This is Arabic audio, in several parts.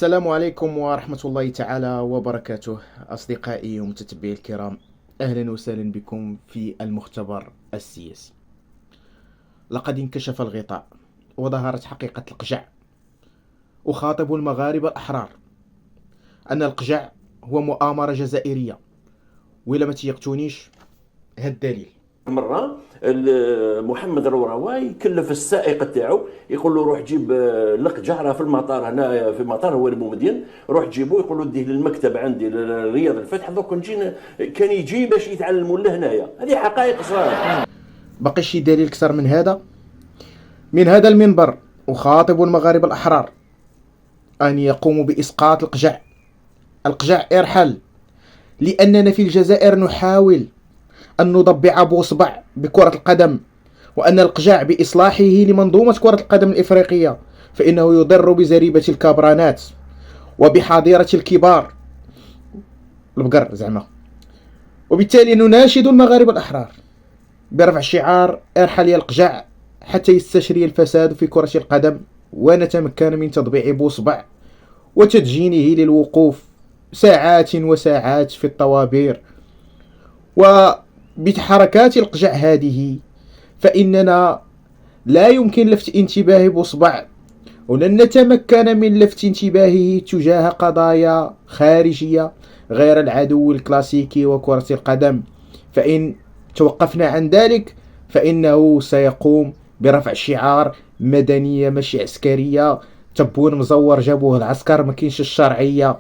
السلام عليكم ورحمة الله تعالى وبركاته. أصدقائي ومتتبعي الكرام، أهلا وسهلا بكم في المختبر السياسي. لقد انكشف الغطاء وظهرت حقيقة القجع. أخاطب المغاربة الأحرار أن القجع هو مؤامرة جزائرية، وإلا ما تيقتونيش هاد الدليل. مرة محمد الروراواي كلف السائق تاعو يقول له روح جيب القجع راه في المطار، هنا في المطار هو المدين، روح جيبو، يقول له ديه للمكتب عندي لرياض الفتح دوك نجي، كان يجي باش يتعلموا لهنايا. هذه حقائق صراحة. باقي شي دليل كثر من هذا؟ من هذا المنبر أخاطب المغاربة الأحرار أن يقوموا بإسقاط القجع. القجع ارحل، لأننا في الجزائر نحاول أن نضبع بوصبع بكرة القدم، وأن القجع بإصلاحه لمنظومة كرة القدم الإفريقية فإنه يضر بزريبة الكابرانات وبحظيرة الكبار البقر زعما. وبالتالي نناشد المغاربة الأحرار برفع شعار ارحل يا القجع حتى يستشري الفساد في كرة القدم، ونتمكن من تضبيع بوصبع وتدجينه للوقوف ساعات وساعات في الطوابير. وبحركات القجع هذه فإننا لا يمكن لفت انتباهه بصبع، ولن نتمكن من لفت انتباهه تجاه قضايا خارجية غير العدو الكلاسيكي وكرة القدم. فإن توقفنا عن ذلك فإنه سيقوم برفع شعار مدنية ماشي عسكرية، تبون مزور جابوه العسكر، ما كاينش الشرعية.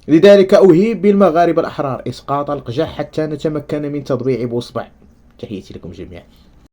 لذلك أهيب بالمغاربة الأحرار إسقاط القجع حتى نتمكن من تضبيع بوصبع. تحياتي لكم جميعا.